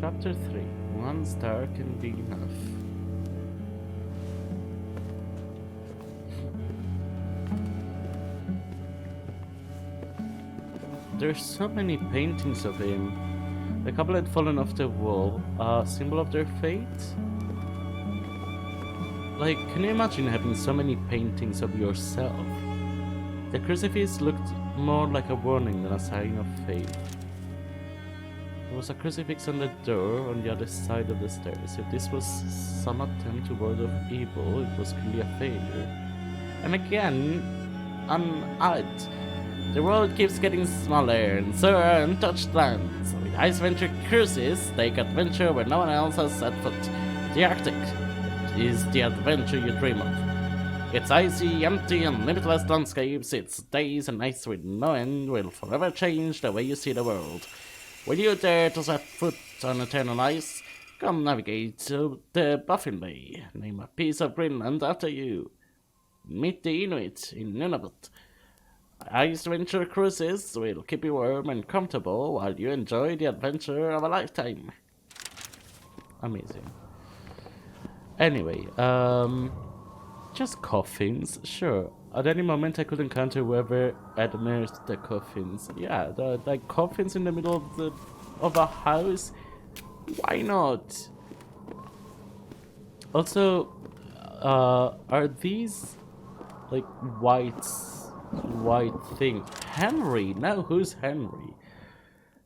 Chapter 3. 1 star can be enough. There's so many paintings of him. The couple had fallen off the wall, a symbol of their fate? Like, can you imagine having so many paintings of yourself? The crucifix looked more like a warning than a sign of faith. There was a crucifix on the door on the other side of the stairs. If this was some attempt to ward off evil, it was clearly a failure. And again, odd. The world keeps getting smaller and so are untouched lands. With Ice Venture cruises, take adventure where no one else has set foot. The Arctic is the adventure you dream of. Its icy, empty, and limitless landscapes, its days and nights with no end will forever change the way you see the world. Will you dare to set foot on eternal ice? Come navigate to the Baffin Bay. Name a piece of Greenland after you. Meet the Inuit in Nunavut. Ice Venture cruises will keep you warm and comfortable while you enjoy the adventure of a lifetime. Amazing. Anyway, just coffins, sure. At any moment I could encounter whoever admires the coffins. Yeah, the coffins in the middle of a house. Why not? Also, are these like white thing? Henry? Now who's Henry?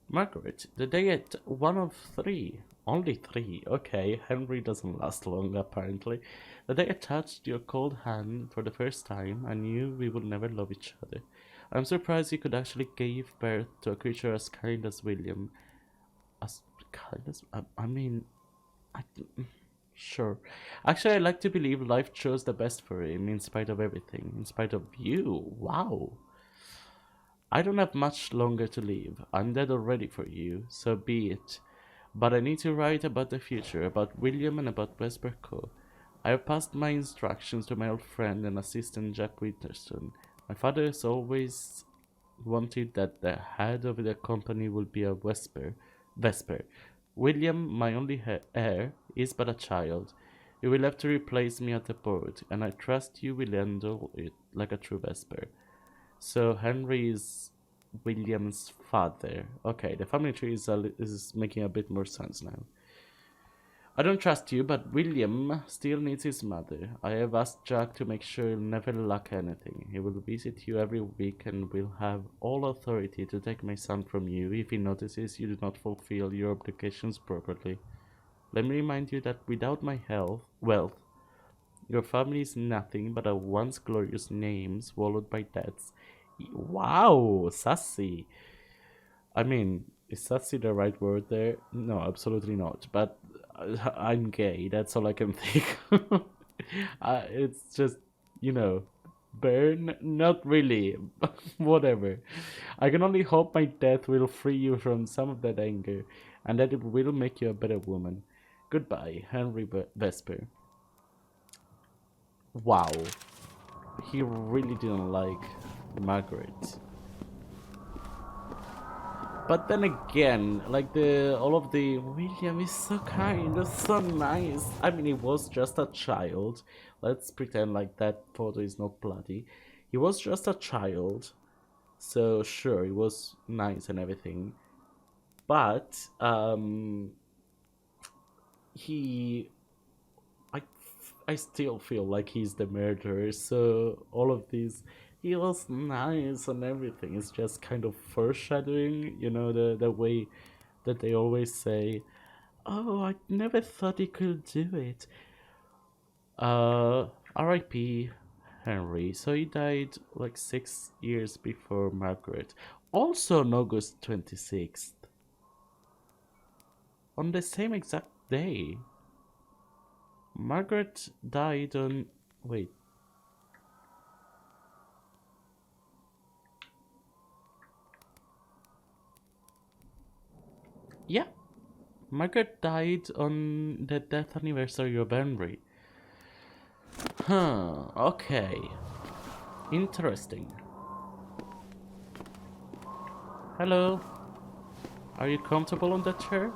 Margaret, the day at 1 of 3. Only 3. Okay, Henry doesn't last long apparently. The day I touched your cold hand for the first time, I knew we would never love each other. I'm surprised you could actually give birth to a creature as kind as William. As kind as... Sure. Actually, I like to believe life chose the best for him in spite of everything. In spite of you. Wow. I don't have much longer to live. I'm dead already for you, so be it. But I need to write about the future, about William and about Vesper Co. I have passed my instructions to my old friend and assistant Jack Winterstone. My father has always wanted that the head of the company would be a Vesper. William, my only heir, is but a child. You will have to replace me at the board, and I trust you will handle it like a true Vesper. So Henry is William's father. Okay, the family tree is making a bit more sense now. I don't trust you, but William still needs his mother. I have asked Jack to make sure he'll never lack anything. He will visit you every week and will have all authority to take my son from you if he notices you do not fulfill your obligations properly. Let me remind you that without my wealth, your family is nothing but a once glorious name swallowed by debts. Wow, sassy. I mean, is sassy the right word there? No, absolutely not. But I'm gay, that's all I can think. It's just, burn? Not really. Whatever. I can only hope my death will free you from some of that anger, and that it will make you a better woman. Goodbye, Henry Vesper. Wow. He really didn't like Margaret. But then again, like all of the William is so kind, so nice. I mean, he was just a child. Let's pretend like that photo is not bloody. He was just a child, so sure, he was nice and everything. But I still feel like he's the murderer. So all of these. He was nice and everything. It's just kind of foreshadowing, the way that they always say, "Oh, I never thought he could do it." R.I.P. Henry. So he died like 6 years before Margaret. Also on August 26th. On the same exact day. Margaret died on... Wait. Yeah, Margaret died on the death anniversary of Henry. Huh, okay. Interesting. Hello. Are you comfortable on that chair?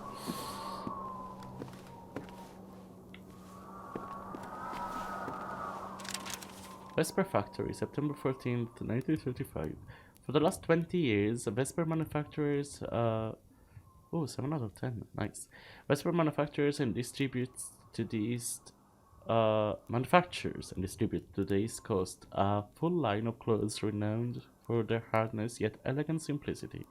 Vesper Factory, September 14th, 1935. For the last 20 years, Vesper manufacturers, oh, 7 out of 10, nice. Vesper manufactures and distributes to the East Coast a full line of clothes renowned for their hardness yet elegant simplicity.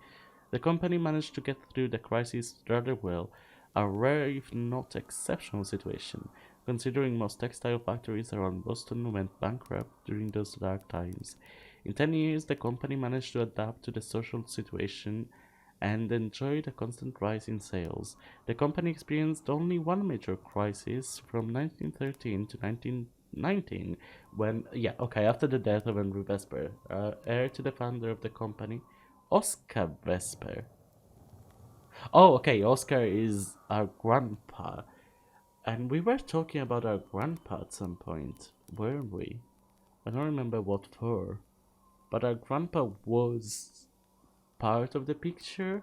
The company managed to get through the crisis rather well, a rare if not exceptional situation, considering most textile factories around Boston went bankrupt during those dark times. In 10 years, the company managed to adapt to the social situation and enjoyed a constant rise in sales. The company experienced only one major crisis from 1913 to 1919 when, yeah, okay, after the death of Henry Vesper, heir to the founder of the company, Oscar Vesper. Oh, okay, Oscar is our grandpa. And we were talking about our grandpa at some point, weren't we? I don't remember what for. But our grandpa was part of the picture?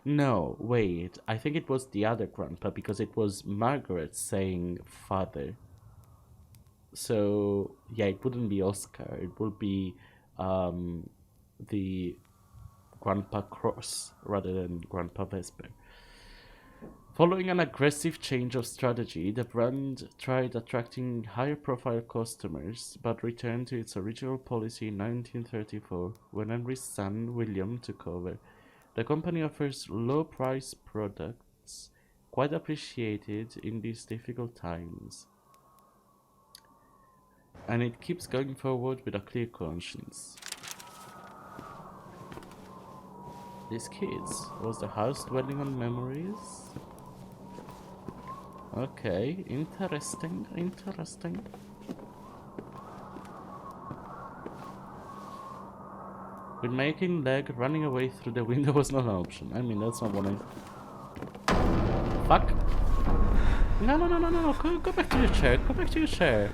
No, wait. I think it was the other grandpa because it was Margaret saying father. So, yeah, it wouldn't be Oscar. It would be the Grandpa Cross rather than Grandpa Vesper. Following an aggressive change of strategy, the brand tried attracting higher profile customers but returned to its original policy in 1934 when Henry's son William took over. The company offers low price products quite appreciated in these difficult times. And it keeps going forward with a clear conscience. These kids, was the house dwelling on memories? Okay, interesting, interesting. With making leg, running away through the window was not an option. I mean, that's not what I... Fuck! No, no, no, no, no, no, go back to your chair, go back to your chair.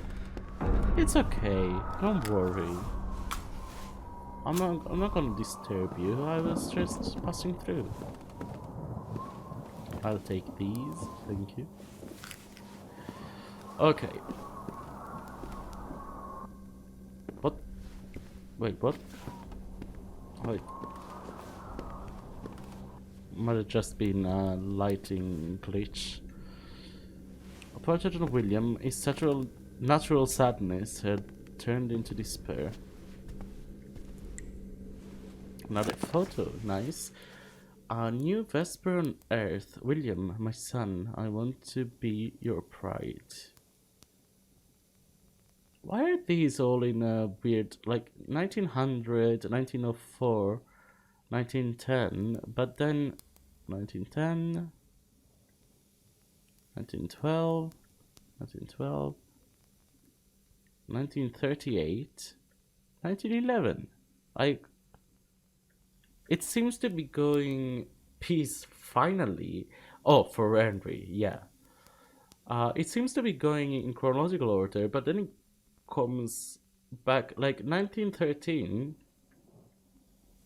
It's okay, don't worry. I'm not gonna disturb you, I was just passing through. I'll take these, thank you. Okay. What? Wait, what? Wait. Might have just been a lighting glitch. A portrait of William, his natural sadness had turned into despair. Another photo, nice. A new Vesper on Earth. William, my son, I want to be your pride. Why are these all in a weird, like 1900, 1904, 1910, but then 1910, 1912, 1912, 1938, 1911. It seems to be going peace finally. Oh, for Henry, yeah. It seems to be going in chronological order, but then it comes back like 1913,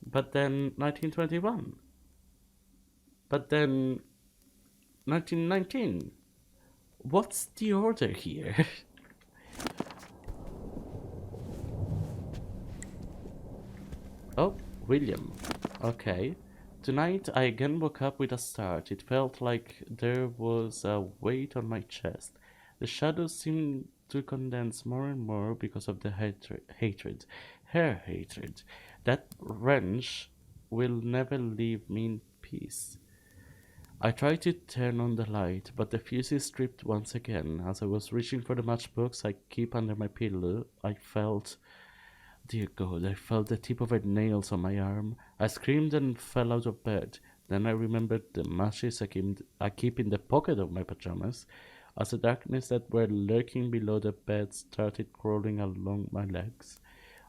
but then 1921, but then 1919. What's the order here? Oh, William. Okay. Tonight I again woke up with a start. It felt like there was a weight on my chest. The shadows seemed to condense more and more because of the her hatred. That wrench will never leave me in peace. I tried to turn on the light, but the fuse is stripped once again. As I was reaching for the matchbox I keep under my pillow, I felt... Dear God, I felt the tip of her nails on my arm. I screamed and fell out of bed. Then I remembered the matches I keep in the pocket of my pajamas. As the darkness that were lurking below the bed started crawling along my legs,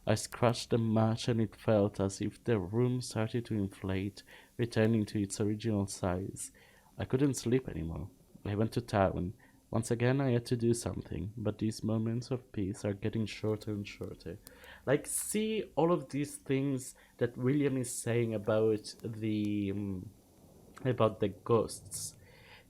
I scratched the match and it felt as if the room started to inflate, returning to its original size. I couldn't sleep anymore. I went to town. Once again I had to do something, but these moments of peace are getting shorter and shorter. Like, see all of these things that William is saying about the ghosts,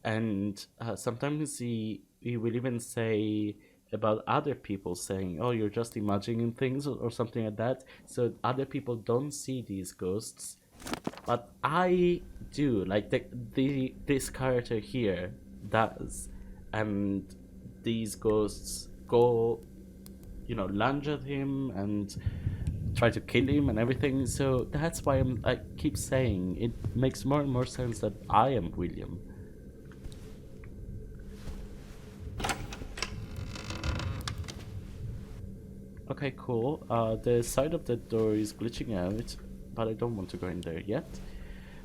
and sometimes he will even say about other people saying, "Oh, you're just imagining things," or something like that. So other people don't see these ghosts, but I do. Like the this character here does, and these ghosts go, lunge at him and try to kill him and everything. So that's why I keep saying it makes more and more sense that I am William. Okay, cool. The side of the door is glitching out, but I don't want to go in there yet.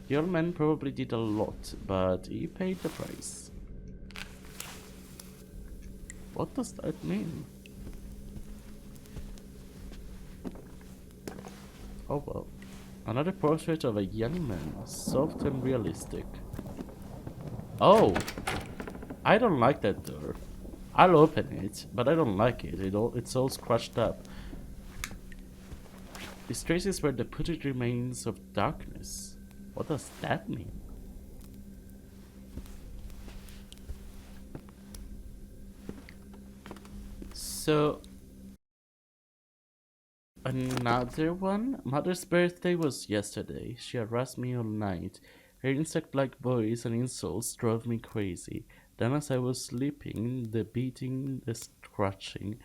The old man probably did a lot, but he paid the price. What does that mean? Oh well. Another portrait of a young man, soft and realistic. Oh! I don't like that door. I'll open it, but I don't like it. It's all scratched up. These traces were the putrid remains of darkness. What does that mean? So, another one? Mother's birthday was yesterday. She harassed me all night. Her insect-like voice and insults drove me crazy. Then as I was sleeping, the beating, the scratching.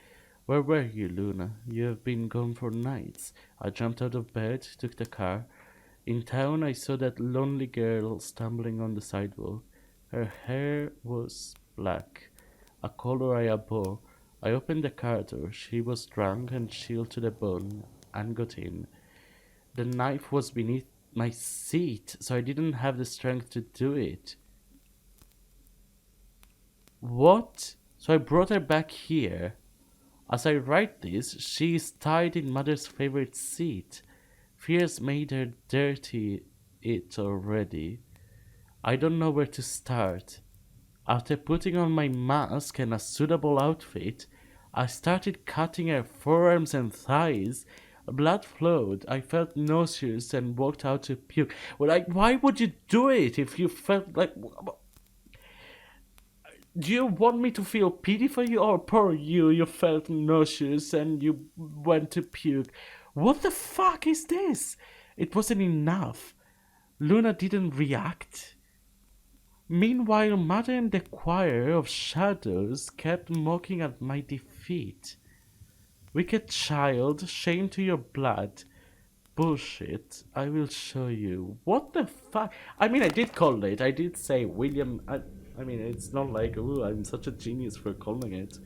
Where were you, Luna? You have been gone for nights. I jumped out of bed, took the car. In town, I saw that lonely girl stumbling on the sidewalk. Her hair was black, a color I abhor. I opened the car door. She was drunk and chilled to the bone, and got in. The knife was beneath my seat, so I didn't have the strength to do it. What? So I brought her back here. As I write this, she is tied in Mother's favorite seat. Fears made her dirty it already. I don't know where to start. After putting on my mask and a suitable outfit, I started cutting her forearms and thighs. Blood flowed. I felt nauseous and walked out to puke. Why would you do it if you felt like... Do you want me to feel pity for you? Or poor you, you felt nauseous and you went to puke. What the fuck is this? It wasn't enough. Luna didn't react. Meanwhile, Mother and the choir of shadows kept mocking at my defeat. Wicked child, shame to your blood. Bullshit, I will show you. What the fuck? I mean, I did call it. I did say William. I mean, it's not like, ooh, I'm such a genius for calling it.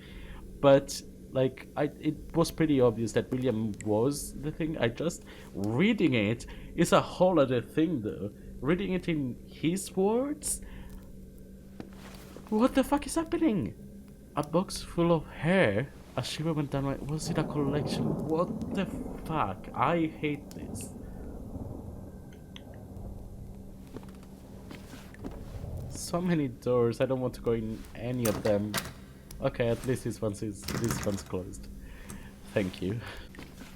But, like, it was pretty obvious that William was the thing. Reading it is a whole other thing, though. Reading it in his words? What the fuck is happening? A box full of hair? A shiver went down my... Was it a collection? What the fuck? I hate this. So many doors. I don't want to go in any of them. Okay, at least this one's closed. Thank you.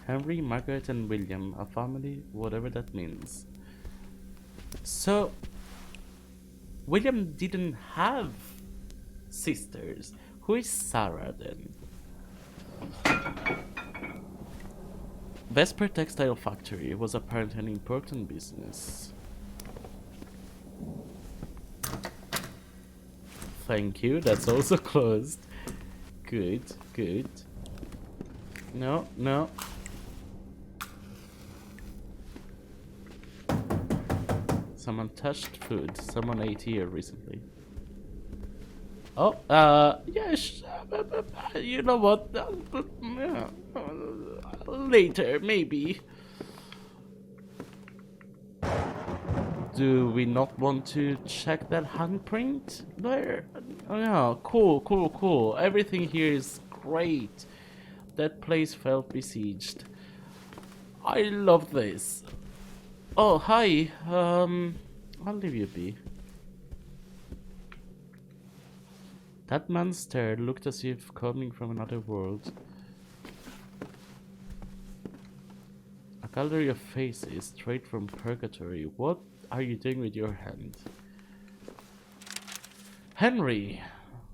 Henry, Margaret, and William, a family, whatever that means. So, William didn't have sisters. Who is Sarah then? Vesper Textile Factory was apparently an important business. Thank you, that's also closed. Good, good. No, no. Someone touched food. Someone ate here recently. Oh, yes. You know what? Later, maybe. Do we not want to check that handprint there? Oh, yeah, cool, cool, cool. Everything here is great. That place felt besieged. I love this. Oh, hi. I'll leave you be. That man's stare looked as if coming from another world. A gallery of faces straight from purgatory. What are you doing with your hand? Henry!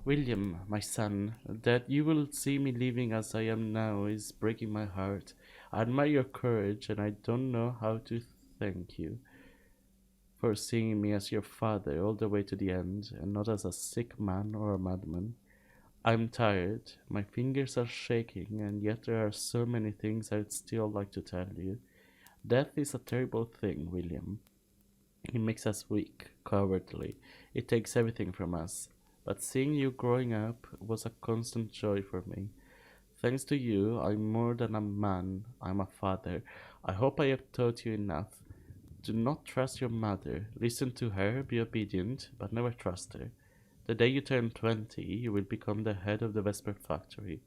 William, my son, that you will see me living as I am now is breaking my heart. I admire your courage, and I don't know how to thank you for seeing me as your father all the way to the end, and not as a sick man or a madman. I'm tired, my fingers are shaking, and yet there are so many things I'd still like to tell you. Death is a terrible thing, William. It makes us weak, cowardly. It takes everything from us. But seeing you growing up was a constant joy for me. Thanks to you, I'm more than a man, I'm a father. I hope I have taught you enough. Do not trust your mother. Listen to her, be obedient, but never trust her. The day you turn 20, you will become the head of the Vesper factory.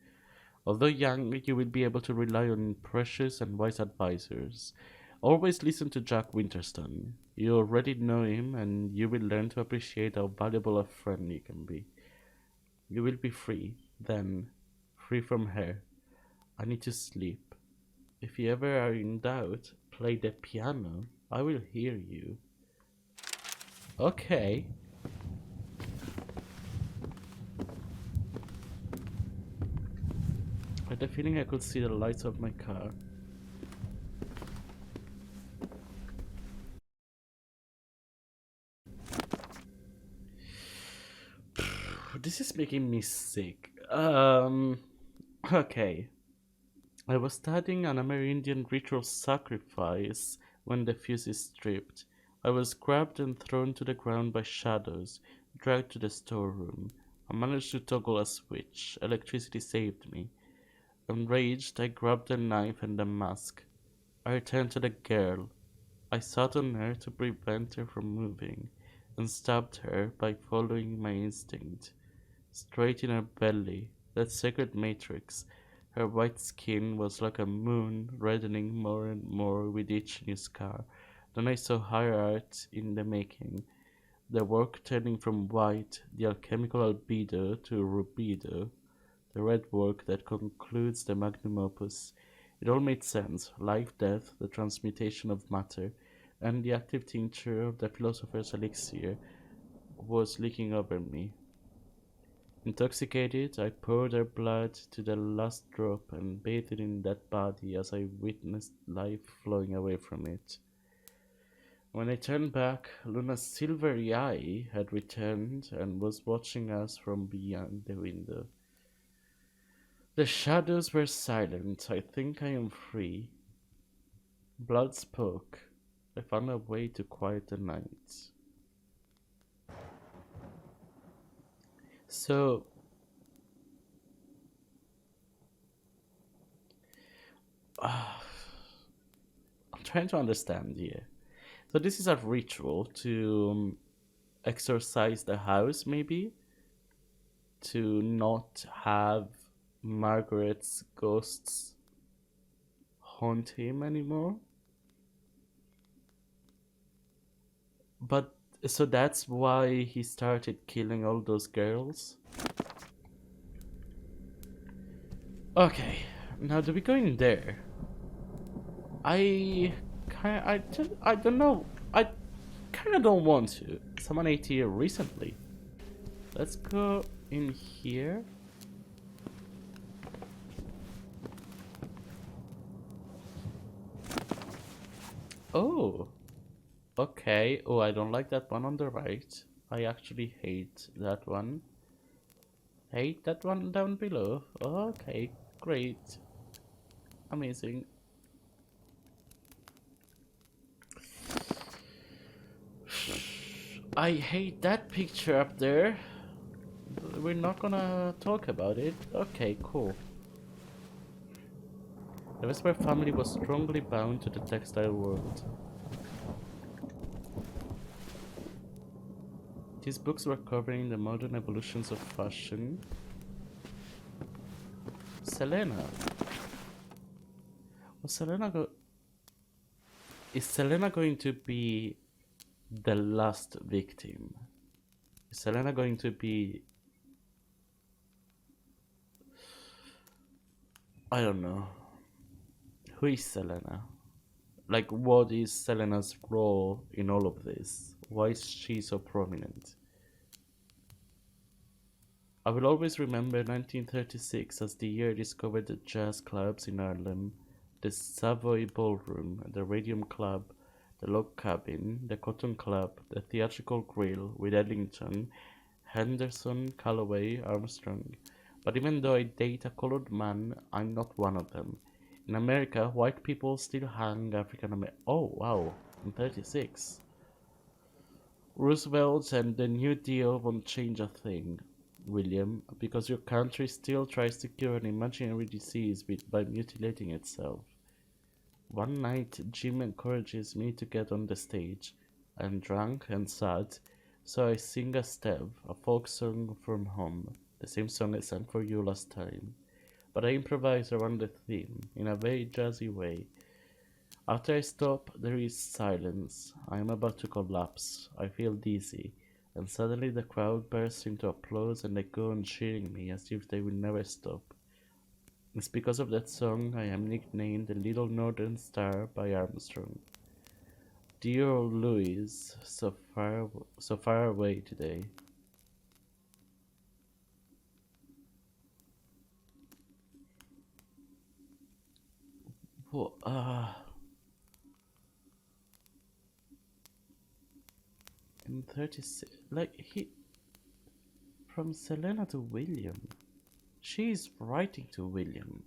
Although young, you will be able to rely on precious and wise advisors. Always listen to Jack Winterstone. You already know him, and you will learn to appreciate how valuable a friend you can be. You will be free, then, free from her. I need to sleep. If you ever are in doubt, play the piano. I will hear you. Okay. I had the feeling I could see the lights of my car. This is making me sick. Okay. I was studying an Amerindian ritual sacrifice when the fuse is stripped. I was grabbed and thrown to the ground by shadows, dragged to the storeroom. I managed to toggle a switch. Electricity saved me. Enraged, I grabbed the knife and the mask. I returned to the girl. I sat on her to prevent her from moving, and stabbed her by following my instinct. Straight in her belly, that sacred matrix. Her white skin was like a moon, reddening more and more with each new scar. Then I saw higher art in the making, the work turning from white, the alchemical albedo, to rubido, the red work that concludes the magnum opus. It all made sense: life, death, the transmutation of matter, and the active tincture of the philosopher's elixir was leaking over me. Intoxicated, I poured her blood to the last drop and bathed in that body as I witnessed life flowing away from it. When I turned back, Luna's silvery eye had returned and was watching us from beyond the window. The shadows were silent. I think I am free. Blood spoke. I found a way to quiet the night. So, I'm trying to understand here. So this is a ritual to exorcise the house, maybe, to not have Margaret's ghosts haunt him anymore. But so that's why he started killing all those girls. Okay, now do we go in there? I I don't know. I kind of don't want to. Someone ate here recently. Let's go in here. Oh, okay. Oh, I don't like that one on the right. I actually hate that one. Hate that one down below. Okay, great. Amazing. I hate that picture up there. We're not gonna talk about it. Okay, cool. The Vesper family was strongly bound to the textile world. These books were covering the modern evolutions of fashion. Selena. Was Selena go- Is Selena going to be the last victim? Is Selena going to be... I don't know. Who is Selena? Like, what is Selena's role in all of this? Why is she so prominent? I will always remember 1936 as the year I discovered the jazz clubs in Harlem, the Savoy Ballroom, the Radium Club, the Log Cabin, the Cotton Club, the Theatrical Grill with Ellington, Henderson, Calloway, Armstrong. But even though I date a colored man, I'm not one of them. In America, white people still hang African American. Oh, wow, in 36. Roosevelt and the New Deal won't change a thing, William, because your country still tries to cure an imaginary disease by mutilating itself. One night, Jim encourages me to get on the stage. I'm drunk and sad, so I sing a step, a folk song from home, the same song I sang for you last time. But I improvise around the theme, in a very jazzy way. After I stop, there is silence. I am about to collapse. I feel dizzy. And suddenly the crowd bursts into applause and they go on cheering me as if they will never stop. It's because of that song I am nicknamed the Little Northern Star by Armstrong. Dear old Louis, so far away today. Whoa, in 36, like from Selena to William. She's writing to William.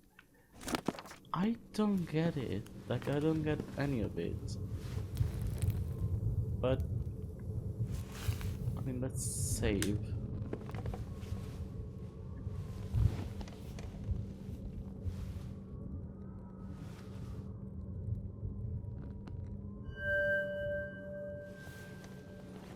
I don't get it. Like, I don't get any of it. But, I mean, let's save.